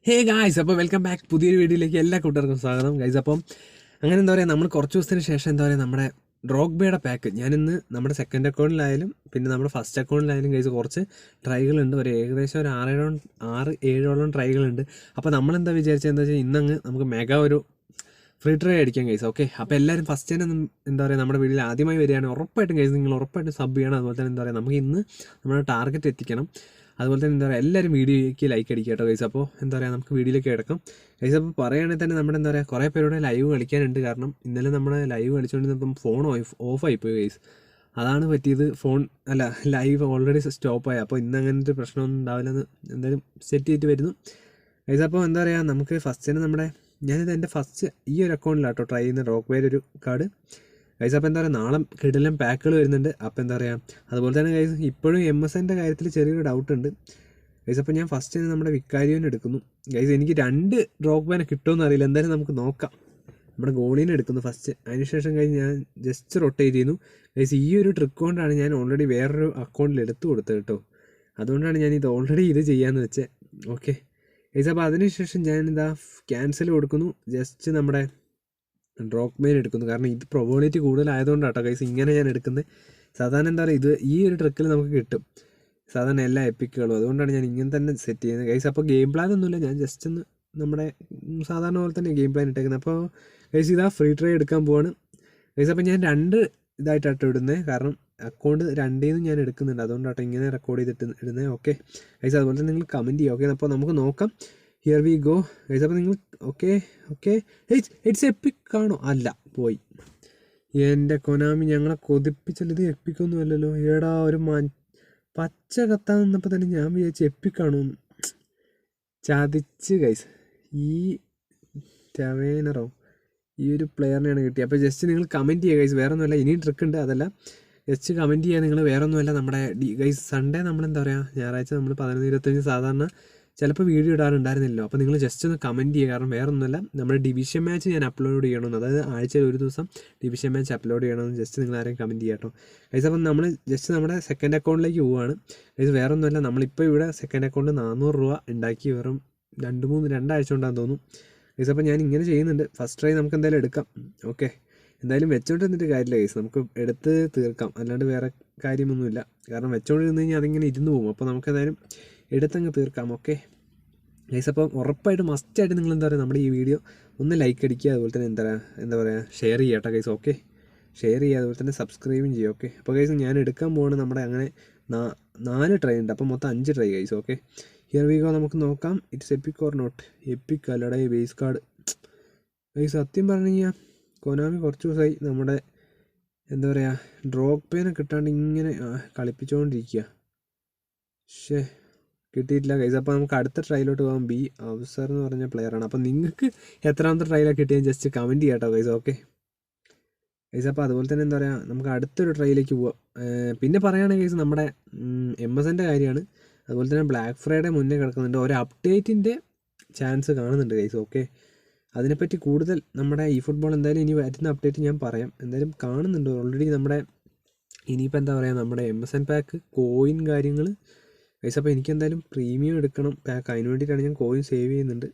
Hey guys, അപ്പോൾ welcome back. പുതിയൊരു വീഡിയോയിലേക്ക് എല്ലാ കൂട്ടുകാർക്കും സ്വാഗതം ഗൈസ്. അപ്പം അങ്ങനെ എന്താ പറയുക, നമ്മൾ കുറച്ച് ദിവസത്തിന് ശേഷം എന്താ പറയുക, നമ്മുടെ ഡ്രോഗ്ബയുടെ പാക്ക് ഞാനിന്ന് നമ്മുടെ സെക്കൻഡ് അക്കൗണ്ടിലായാലും പിന്നെ നമ്മുടെ ഫസ്റ്റ് അക്കൗണ്ടിലായാലും ഗൈസ് കുറച്ച് ട്രൈകളുണ്ട്. ഏകദേശം ഒരു 6-7 ട്രൈകളുണ്ട്. അപ്പോൾ നമ്മളെന്താ വിചാരിച്ചത് എന്താ വെച്ചാൽ ഇന്നങ്ങ് നമുക്ക് മെഗാ ഒരു ഫ്രീ ട്രൈ അടിക്കാം ഗൈസ്. ഓക്കെ, അപ്പോൾ എല്ലാവരും ഫസ്റ്റ് തന്നെ എന്താ പറയുക, നമ്മുടെ വീഡിയോയിൽ ആദ്യമായി വരികയാണ് ഉറപ്പായിട്ടും ഗൈസ് നിങ്ങൾ ഉറപ്പായിട്ടും സബ് ചെയ്യണം. അതുപോലെ തന്നെ എന്താ പറയുക, നമുക്ക് ഇന്ന് നമ്മുടെ ടാർഗറ്റ് എത്തിക്കണം. അതുപോലെ തന്നെ എന്താ പറയുക, എല്ലാവരും വീഡിയോയ്ക്ക് ലൈക്ക് അടിക്കുക കേട്ടോ ഗൈസ്. അപ്പോൾ എന്താ പറയുക, നമുക്ക് വീഡിയോയിലേക്ക് കിടക്കാം ഗൈസ്. അപ്പോൾ പറയുകയാണെങ്കിൽ തന്നെ നമ്മുടെ എന്താ പറയുക, കുറേ പേരുടെ ലൈവ് കളിക്കാനുണ്ട്. കാരണം ഇന്നലെ നമ്മുടെ ലൈവ് കളിച്ചുകൊണ്ടിരുന്നപ്പം ഫോൺ ഓഫായിപ്പോയി ഗൈസ്. അതാണ് പറ്റിയത്. ഫോൺ അല്ല, ലൈവ് ഓൾറെഡി സ്റ്റോപ്പായി. അപ്പോൾ ഇന്ന് അങ്ങനത്തെ പ്രശ്നമൊന്നും ഉണ്ടാവില്ലെന്ന് എന്തായാലും സെറ്റ് ചെയ്തിട്ട് വരുന്നു ഗൈസ്. അപ്പോൾ എന്താ പറയുക, നമുക്ക് ഫസ്റ്റ് തന്നെ ഞാനിത് എൻ്റെ ഫസ്റ്റ് ഈ ഒരു അക്കൗണ്ടിലാട്ടോ ട്രൈ ചെയ്യുന്ന ഡ്രോഗ്ബയുടെ ഒരു കാർഡ് ഗൈസ്. അപ്പോൾ എന്താ പറയുക, നാളെ കിടിലം പാക്കുകൾ വരുന്നുണ്ട്. അപ്പോൾ എന്താ പറയുക, അതുപോലെ തന്നെ ഗൈസ് ഇപ്പോഴും MSNൻ്റെ കാര്യത്തിൽ ചെറിയൊരു ഡൗട്ട് ഉണ്ട് ഗൈസ്. അപ്പോൾ ഞാൻ ഫസ്റ്റ് തന്നെ നമ്മുടെ വിക്കാരിയോനെ എടുക്കുന്നു ഗൈസ്. എനിക്ക് 2 ഡ്രോഗ്ബേനെ കിട്ടുമെന്ന് അറിയില്ല, എന്തായാലും നമുക്ക് നോക്കാം. നമ്മുടെ ഗോളീനെ എടുക്കുന്നു ഫസ്റ്റ്. അതിനുശേഷം കഴിഞ്ഞ് ഞാൻ ജസ്റ്റ് റൊട്ടേറ്റ് ചെയ്യുന്നു ഗൈസ്. ഈ ഒരു ട്രിക്ക് കൊണ്ടാണ് ഞാൻ ഓൾറെഡി വേറൊരു അക്കൗണ്ടിൽ എടുത്തു കൊടുത്തത് കേട്ടോ. അതുകൊണ്ടാണ് ഞാൻ ഇത് ഓൾറെഡി ചെയ്യാമെന്ന് വെച്ചത്. ഓക്കെ ഗൈസ്, അപ്പോൾ അതിനുശേഷം ഞാനിതാ ക്യാൻസൽ കൊടുക്കുന്നു. ജസ്റ്റ് നമ്മുടെ ഡ്രോഗ്ബേനെ എടുക്കുന്നു. കാരണം ഇത് പ്രൊബോണിറ്റി കൂടുതലായതുകൊണ്ടാട്ടോ ഗൈസ് ഇങ്ങനെ ഞാൻ എടുക്കുന്നത്. സാധാരണ എന്താ പറയുക, ഈ ഒരു ട്രിക്കിൽ നമുക്ക് കിട്ടും സാധാരണ എല്ലാ എപ്പിക്കുകളും. അതുകൊണ്ടാണ് ഞാൻ ഇങ്ങനെ തന്നെ സെറ്റ് ചെയ്യുന്നത് ഗൈസ്. അപ്പോൾ ഗെയിം പ്ലാൻ ഒന്നുമില്ല, ഞാൻ ജസ്റ്റ് ഒന്ന് നമ്മുടെ സാധാരണ പോലെ തന്നെ ഗെയിം പ്ലാൻ ഇട്ടേക്കുന്നത്. അപ്പോൾ ഗൈസ് ഇതാ ഫ്രീ ട്രൈ എടുക്കാൻ പോവാണ് ഗൈസ്. അപ്പോൾ ഞാൻ 2 ഇതായിട്ടാട്ടോ ഇടുന്നത്. കാരണം അക്കൗണ്ട് 2 ഞാൻ എടുക്കുന്നുണ്ട്, അതുകൊണ്ടാട്ടോ ഇങ്ങനെ റെക്കോർഡ് ചെയ്തിട്ട് ഇടുന്നത്. ഓക്കെ ഗൈസ്, അതുപോലെ തന്നെ നിങ്ങൾ കമൻറ്റ് ചെയ്യുക. ഓക്കെ, അപ്പോൾ നമുക്ക് നോക്കാം. Here we go guys. അപ്പോൾ നിങ്ങൾ ഓക്കെ ഇറ്റ്സ് എപ്പിക് കാണോ? അല്ല, പോയി. എൻ്റെ കൊനാമി ഞങ്ങളെ കൊതിപ്പിച്ചല്ലോ. ഇത് എപ്പിക്കൊന്നും അല്ലല്ലോ. ഏടാ, ഒരു പച്ച കത്താൻ നിന്നപ്പോൾ തന്നെ ഞാൻ വിചാരിച്ചു എപ്പിക്കാണോ. ചതിച്ച് ഗൈസ്. ഈ ടവേനറോ ഈ ഒരു പ്ലെയറിനെയാണ് കിട്ടിയത്. അപ്പോൾ ജസ്റ്റ് നിങ്ങൾ കമൻറ്റ് ചെയ്യുക ഗൈസ്. വേറെ ഒന്നുമല്ല, ഇനിയും ട്രിക്ക് ഉണ്ട്. അതല്ല, ജസ്റ്റ് കമൻറ്റ് ചെയ്യുക നിങ്ങൾ. വേറെ ഒന്നുമല്ല, നമ്മുടെ ഗൈസ് സൺഡേ നമ്മളെന്താ പറയുക, ഞായറാഴ്ച നമ്മൾ 11:25 സാധാരണ ചിലപ്പോൾ വീഡിയോ ഇടാറുണ്ടായിരുന്നില്ലോ. അപ്പോൾ നിങ്ങൾ ജസ്റ്റ് ഒന്ന് കമൻറ്റ് ചെയ്യുക. കാരണം വേറെ ഒന്നുമല്ല, നമ്മുടെ ഡിവിഷൻ മാച്ച് ഞാൻ അപ്ലോഡ് ചെയ്യണമെന്ന്, അതായത് ആഴ്ചയിൽ ഒരു ദിവസം ഡിവിഷൻ മാച്ച് അപ്ലോഡ് ചെയ്യണമെന്ന് ജസ്റ്റ് നിങ്ങൾ ആരെയും കമൻറ്റ് ചെയ്യാം കേട്ടോ ഗൈസ്. അപ്പം നമ്മൾ ജസ്റ്റ് നമ്മുടെ സെക്കൻഡ് അക്കൗണ്ടിലേക്ക് പോവുകയാണ് ഗൈസ്. വേറെ ഒന്നുമല്ല, നമ്മളിപ്പോൾ ഇവിടെ സെക്കൻഡ് അക്കൗണ്ട് 400 രൂപ ഉണ്ടാക്കി വെറും 2 ആഴ്ച കൊണ്ടാന്ന് തോന്നുന്നു ഗൈസ്. അപ്പോൾ ഞാൻ ഇങ്ങനെ ചെയ്യുന്നുണ്ട്. ഫസ്റ്റ് ട്രൈ നമുക്ക് എന്തായാലും എടുക്കാം. ഓക്കെ, എന്തായാലും വെച്ചോണ്ട് നിന്നിട്ട് കാര്യമില്ല ഗൈസ്, നമുക്ക് എടുത്ത് തീർക്കാം. അല്ലാണ്ട് വേറെ കാര്യമൊന്നുമില്ല. കാരണം വെച്ചോണ്ടിരുന്ന് കഴിഞ്ഞാൽ അതിങ്ങനെ ഇരുന്ന് പോകും. അപ്പോൾ നമുക്ക് എന്തായാലും എടുത്തങ്ങ് തീർക്കാം. ഓക്കെ ഗൈസ്, അപ്പം ഉറപ്പായിട്ട് മസ്റ്റായിട്ട് നിങ്ങൾ എന്താ പറയുക, നമ്മുടെ ഈ വീഡിയോ ഒന്ന് ലൈക്ക് അടിക്കുക. അതുപോലെ തന്നെ എന്താ പറയുക ഷെയർ ചെയ്യുക കേട്ടോ ഗൈസ്. ഓക്കെ, ഷെയർ ചെയ്യുക, അതുപോലെ തന്നെ സബ്സ്ക്രൈബും ചെയ്യുക. ഓക്കെ, അപ്പോൾ ഗൈസ് ഞാൻ എടുക്കാൻ പോവാണ് നമ്മുടെ അങ്ങനെ 4 ട്രൈ ഉണ്ട്. അപ്പോൾ മൊത്തം 5 try guys. Okay, here we go. നമുക്ക് നോക്കാം. It's epic or not. Epic അല്ലടേ, ബേസ് കാർഡ് ഗൈസ്. സത്യം പറഞ്ഞു കഴിഞ്ഞാൽ കൊനാമി കുറച്ച് ദിവസമായി നമ്മുടെ എന്താ പറയുക ഡ്രോഗ്ബേനെ കിട്ടാണ്ട് ഇങ്ങനെ കളിപ്പിച്ചുകൊണ്ടിരിക്കുക. പക്ഷേ കിട്ടിയിട്ടില്ല ഗൈസ്. അപ്പോൾ നമുക്ക് അടുത്ത ട്രയലിലോട്ട് പോകാം. ബി അവസർ എന്ന് പറഞ്ഞ പ്ലെയറാണ്. അപ്പോൾ നിങ്ങൾക്ക് എത്രാമത്തെ ട്രയലാണ് കിട്ടിയത് ജസ്റ്റ് കമൻറ്റ് ചെയ്യാം കേട്ടോ ഗൈസ്. ഓക്കെ ഗൈസ്, അപ്പോൾ അതുപോലെ തന്നെ എന്താ പറയുക, നമുക്ക് അടുത്തൊരു ട്രയലിലേക്ക് പോവാം. പിന്നെ പറയുകയാണെങ്കിൽ ഗൈസ് നമ്മുടെ MSNൻ്റെ കാര്യമാണ്. അതുപോലെ തന്നെ ബ്ലാക്ക് ഫ്രൈഡേ മുന്നേ കിടക്കുന്നുണ്ട്. ഒരു അപ്ഡേറ്റിൻ്റെ ചാൻസ് കാണുന്നുണ്ട് ഗൈസ്. ഓക്കെ, അതിനെപ്പറ്റി കൂടുതൽ നമ്മുടെ ഈ ഫുട്ബോൾ എന്തായാലും ഇനി വരുന്ന അപ്ഡേറ്റ് ഞാൻ പറയാം. എന്തായാലും കാണുന്നുണ്ട് ഓൾറെഡി നമ്മുടെ ഇനിയിപ്പോൾ എന്താ പറയുക, നമ്മുടെ MSN പാക്ക് കോയിൻ കാര്യങ്ങൾ ഗൈസ്. അപ്പോൾ എനിക്ക് എന്തായാലും പ്രീമിയം എടുക്കണം പാക്ക്. അതിന് വേണ്ടിയിട്ടാണ് ഞാൻ കോയിൻ സേവ് ചെയ്യുന്നുണ്ട്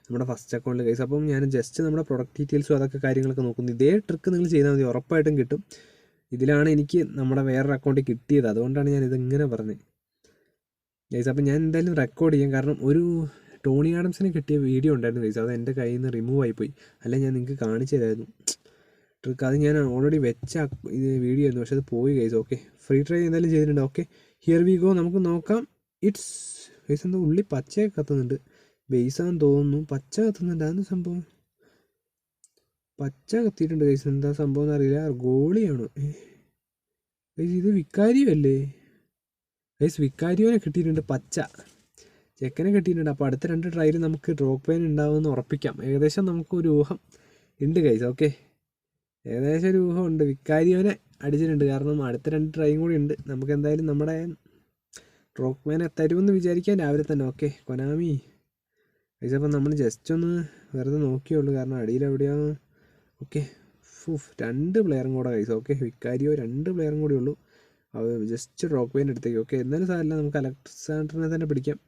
നമ്മുടെ ഫസ്റ്റ് അക്കൗണ്ടിൽ ഗൈസ്. അപ്പം ഞാൻ ജസ്റ്റ് നമ്മുടെ പ്രൊഡക്റ്റ് ഡീറ്റെയിൽസും അതൊക്കെ കാര്യങ്ങളൊക്കെ നോക്കുന്നു. ഇതേ ട്രിക്ക് നിങ്ങൾ ചെയ്താൽ മതി, ഉറപ്പായിട്ടും കിട്ടും. ഇതിലാണ് എനിക്ക് നമ്മുടെ വേറൊരു അക്കൗണ്ടിൽ കിട്ടിയത്, അതുകൊണ്ടാണ് ഞാൻ ഇതിങ്ങനെ പറഞ്ഞത് ഗൈസ്. അപ്പം ഞാൻ എന്തായാലും റെക്കോർഡ് ചെയ്യാം. കാരണം ഒരു ടോണി ആഡംസിനെ കിട്ടിയ വീഡിയോ ഉണ്ടായിരുന്നു ഗൈസ്, അത് എൻ്റെ കയ്യിൽ നിന്ന് റിമൂവ് ആയിപ്പോയി. അല്ലെങ്കിൽ ഞാൻ നിങ്ങൾക്ക് കാണിച്ചു തരായിരുന്നു ട്രിക്ക്. അത് ഞാൻ ഓൾറെഡി വെച്ച ഇത് വീഡിയോ ആയിരുന്നു, പക്ഷെ അത് പോയി ഗൈസ്. ഓക്കെ, ഫ്രീ ട്രൈ എന്തായാലും ചെയ്തിട്ടുണ്ട്. Okay, here we go. നമുക്ക് നോക്കാം. It's guys. എന്താ ഉള്ളി പച്ചയൊക്കെ കത്തുന്നുണ്ട്, ബേസാന്ന് തോന്നുന്നു. പച്ച കത്തുന്നുണ്ട്, അതെന്താ സംഭവം? പച്ച കത്തിയിട്ടുണ്ട് ഗൈസ്, എന്താ സംഭവം എന്നറിയില്ല. ഗോളിയാണോ ഗൈസ്? ഇത് വിക്കാരിയോ അല്ലേ ഗൈസ്? വിക്കാരിയോനെ കിട്ടിയിട്ടുണ്ട്, പച്ച ചെക്കനെ കിട്ടിയിട്ടുണ്ട്. അപ്പോൾ അടുത്ത 2 ട്രയൽ നമുക്ക് ഡ്രോഗ്ബേൻ ഉണ്ടാവുമെന്ന് ഉറപ്പിക്കാം. ഏകദേശം നമുക്കൊരു ഊഹം ഉണ്ട് ഗൈസ്. ഓക്കെ, ഏകദേശം ഒരു ഊഹം ഉണ്ട്. വിക്കാരിയോനെ അടിച്ചിട്ടുണ്ട്. കാരണം അടുത്ത 2 ട്രൈയും കൂടി ഉണ്ട്. നമുക്ക് എന്തായാലും നമ്മുടെ ഡ്രോഗ്ബേനെ തരുമെന്ന് വിചാരിക്കാം രാവിലെ തന്നെ. ഓക്കെ കൊനാമി ഗൈസ്, അപ്പം നമ്മൾ ജസ്റ്റ് ഒന്ന് വെറുതെ നോക്കിയുള്ളൂ, കാരണം അടിയിൽ എവിടെയാണ്. ഓക്കെ, 2 പ്ലെയറും കൂടെ ഗൈസ്. ഓക്കെ, വിക്കാരിയോ 2 പ്ലെയറും കൂടി ഉള്ളൂ. ജസ്റ്റ് ഡ്രോഗ്ബേൻ്റെ അടുത്തേക്ക്. ഓക്കെ, എന്നാലും സാരമില്ല, നമുക്ക് അലക്സാണ്ടറിനെ തന്നെ പിടിക്കാം.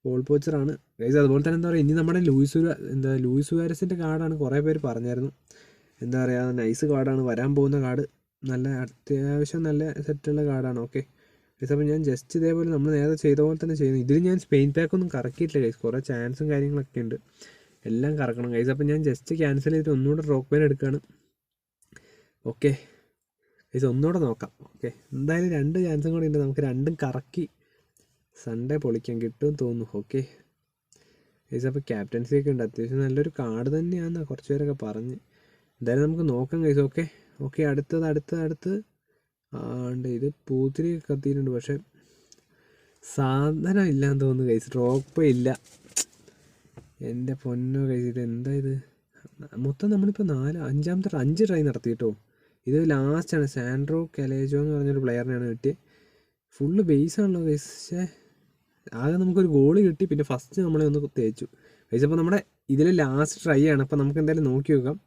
പോൾ പോച്ചറാണ് ഗൈസ്. അതുപോലെ തന്നെ എന്താ പറയുക, ഇനി നമ്മുടെ ലൂയിസ് സുവാരസിൻ്റെ കാർഡാണ് കുറേ പേര് പറഞ്ഞായിരുന്നു. എന്താ പറയുക, നൈസ് കാർഡാണ് വരാൻ പോകുന്ന കാർഡ്, നല്ല അത്യാവശ്യം നല്ല സെറ്റുള്ള കാർഡാണ്. ഓക്കെ ഗൈസ്, അപ്പോൾ ഞാൻ ജസ്റ്റ് ഇതേപോലെ നമ്മൾ നേരത്തെ ചെയ്ത പോലെ തന്നെ ചെയ്യുന്നു. ഇതിൽ ഞാൻ സ്പെയിൻ പാക്കൊന്നും കറക്കിയിട്ടില്ല ഗൈസ്, കുറേ ചാൻസും കാര്യങ്ങളൊക്കെ ഉണ്ട്, എല്ലാം കറക്കണം ഗൈസ്. അപ്പോൾ ഞാൻ ജസ്റ്റ് ക്യാൻസൽ ചെയ്തിട്ട് ഒന്നുകൂടെ റോക്ക് ബാൻ എടുക്കുകയാണ്. ഓക്കെ ഗൈസ്, ഒന്നുകൂടെ നോക്കാം. ഓക്കെ, എന്തായാലും 2 ചാൻസും കൂടി ഉണ്ട്, നമുക്ക് രണ്ടും കറക്കി സൺഡേ പൊളിക്കാൻ കിട്ടുമെന്ന് തോന്നുന്നു. ഓക്കെ ഗൈസ്, അപ്പോൾ ക്യാപ്റ്റൻസി ഒക്കെ ഉണ്ട്, അത്യാവശ്യം നല്ലൊരു കാർഡ് തന്നെയാണെന്നാണ് കുറച്ച് പേരൊക്കെ പറഞ്ഞ്. എന്തായാലും നമുക്ക് നോക്കാം ഗൈസ്. ഓക്കെ അടുത്തത് ആണ്ട് ഇത് പൂത്തിരി കത്തിയിട്ടുണ്ട്, പക്ഷേ സാധനം ഇല്ലാന്ന് തോന്നുന്നു ഗൈസ്, ഡ്രോപ്പ് ഇല്ല. എൻ്റെ പൊന്നോ ഗൈസ്, ഇത് എന്താ ഇത് മൊത്തം നമ്മളിപ്പോൾ 5 ട്രൈ നടത്തി കേട്ടോ. ഇത് ലാസ്റ്റാണ്, സാൻഡ്രോ കലേജോ എന്ന് പറഞ്ഞൊരു പ്ലെയറിനെയാണ് കിട്ടിയത്. ഫുള്ള് ബേസാണല്ലോ ഗൈസ്. ആകെ നമുക്കൊരു ഗോൾ കിട്ടി, പിന്നെ ഫസ്റ്റ് നമ്മളെ ഒന്ന് തേച്ചു ഗൈസ്. അപ്പോൾ നമ്മുടെ ഇതിൽ ലാസ്റ്റ് ട്രൈ ആണ്, അപ്പോൾ നമുക്ക് എന്തായാലും നോക്കി നോക്കാം.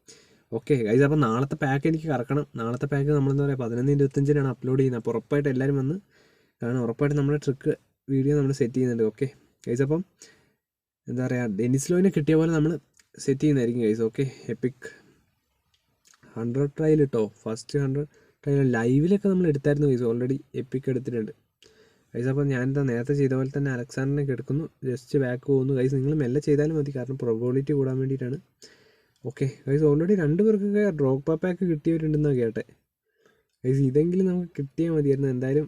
ഓക്കെ ഗൈസ്, അപ്പോൾ നാളത്തെ പാക്ക് എനിക്ക് കറക്കണം. നാളത്തെ പാക്ക് നമ്മളെന്താ പറയുക 11:25 അപ്ലോഡ് ചെയ്യുന്നത്. അപ്പോൾ ഉറപ്പായിട്ട് എല്ലാവരും വന്ന് കാരണം ഉറപ്പായിട്ട് നമ്മുടെ ട്രിക്ക് വീഡിയോ നമ്മൾ സെറ്റ് ചെയ്യുന്നുണ്ട്. ഓക്കെ ഗൈസ്, അപ്പം എന്താ പറയുക, ഡെനിസ് ലോയിനെ കിട്ടിയ പോലെ നമ്മൾ സെറ്റ് ചെയ്യുന്നതായിരിക്കും ഗൈസ്. ഓക്കെ, എപ്പിക് 100 ട്രയൽ കേട്ടോ, ഫസ്റ്റ് 100 ട്രയൽ ലൈവിലൊക്കെ നമ്മൾ എടുത്തായിരുന്നു ഗൈസ്, ഓൾറെഡി എപ്പിക് എടുത്തിട്ടുണ്ട് ഗൈസ്. അപ്പോൾ ഞാനെന്താ നേരത്തെ ചെയ്ത പോലെ തന്നെ അലക്സാണ്ടറിനെ എടുക്കുന്നു, ജസ്റ്റ് ബാക്ക് പോകുന്നു ഗൈസ്. നിങ്ങൾ മെല്ലെ ചെയ്താലും മതി, കാരണം പ്രോബബിലിറ്റി കൂടാൻ വേണ്ടിയിട്ടാണ്. ഓക്കെ ഗൈസ്, ഓൾറെഡി 2 പേർക്കൊക്കെ ഡ്രോപ്പ് പാക്ക് കിട്ടിയവരുണ്ടെന്നാണ് കേട്ടെ ഗൈസ്. ഇതെങ്കിലും നമുക്ക് കിട്ടിയാൽ മതിയായിരുന്നു. എന്തായാലും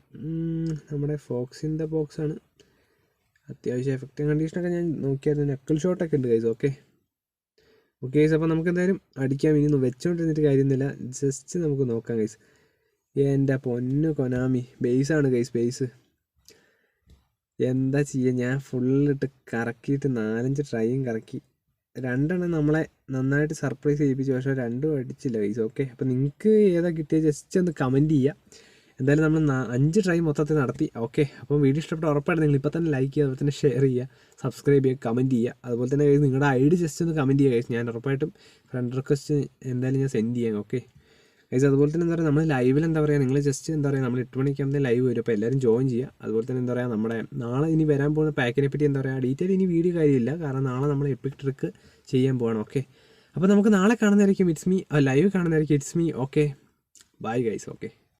നമ്മുടെ ഫോക്സിൻ്റെ ബോക്സാണ്, അത്യാവശ്യം എഫക്റ്റും കണ്ടീഷനൊക്കെ ഞാൻ നോക്കിയായിരുന്നു, നക്കിൾ ഷോട്ടൊക്കെ ഉണ്ട് ഗൈസ്. ഓക്കെ ഗൈസ്, അപ്പോൾ നമുക്ക് എന്തായാലും അടിക്കാം. ഇനി വെച്ചോണ്ടിരുന്നിട്ട് കാര്യമൊന്നുമില്ല, ജസ്റ്റ് നമുക്ക് നോക്കാം ഗൈസ്. എൻ്റെ പൊന്നു കൊനാമി, ബേസാണ് ഗൈസ്, ബേസ്. എന്താ ചെയ്യുക, ഞാൻ ഫുള്ളിട്ട് കറക്കിയിട്ട് 4-5 ട്രൈയും കറക്കി, 2 നമ്മളെ നന്നായിട്ട് സർപ്രൈസ് ചെയ്യിപ്പിച്ചു, പക്ഷേ 2 അടിച്ചില്ല ഗൈസ്. ഓക്കെ, അപ്പോൾ നിങ്ങൾക്ക് ഏതാ കിട്ടിയത് ജസ്റ്റ് ഒന്ന് കമൻറ്റ് ചെയ്യുക. എന്തായാലും നമ്മൾ 5 ട്രൈ മൊത്തത്തിൽ നടത്തി. ഓക്കെ, അപ്പോൾ വീഡിയോ ഇഷ്ടപ്പെട്ട ഉറപ്പായിട്ട് നിങ്ങൾ ഇപ്പോൾ തന്നെ ലൈക്ക് ചെയ്യുക, അതുപോലെ തന്നെ ഷെയർ ചെയ്യുക, സബ്സ്ക്രൈബ് ചെയ്യുക, കമൻറ്റ് ചെയ്യുക. അതുപോലെ തന്നെ നിങ്ങളുടെ ID ജസ്റ്റ് ഒന്ന് കമൻറ്റ് ചെയ്യുക ഗൈസ്. ഞാൻ ഉറപ്പായിട്ടും ഫ്രണ്ട് റിക്വസ്റ്റ് എന്തായാലും ഞാൻ സെൻഡ് ചെയ്യാം. ഓക്കെ ഗൈസ്, അതുപോലെ തന്നെ എന്താ പറയുക, നമ്മൾ ലൈവിൽ എന്താ പറയുക, നിങ്ങൾ ജസ്റ്റ് എന്താ പറയുക, നമ്മൾ 8 മണിക്കാകുമ്പോൾ ലൈവ് വരും, അപ്പോൾ എല്ലാവരും ജോയിൻ ചെയ്യുക. അതുപോലെ തന്നെ എന്താ പറയുക, നമ്മുടെ നാളെ ഇനി വരാൻ പോകുന്ന പാക്കിനെ പറ്റി എന്താ പറയുക, ഡീറ്റെയിൽ ഇനി വീഡിയോ കാര്യമില്ല, കാരണം നാളെ നമ്മൾ എപ്പിക് ട്രിക്ക് ചെയ്യാൻ പോകണം. ഓക്കെ, അപ്പോൾ നമുക്ക് നാളെ കാണുന്നതായിരിക്കും. ലൈവ് കാണുന്നതായിരിക്കും. It's me. Okay, bye guys. Okay.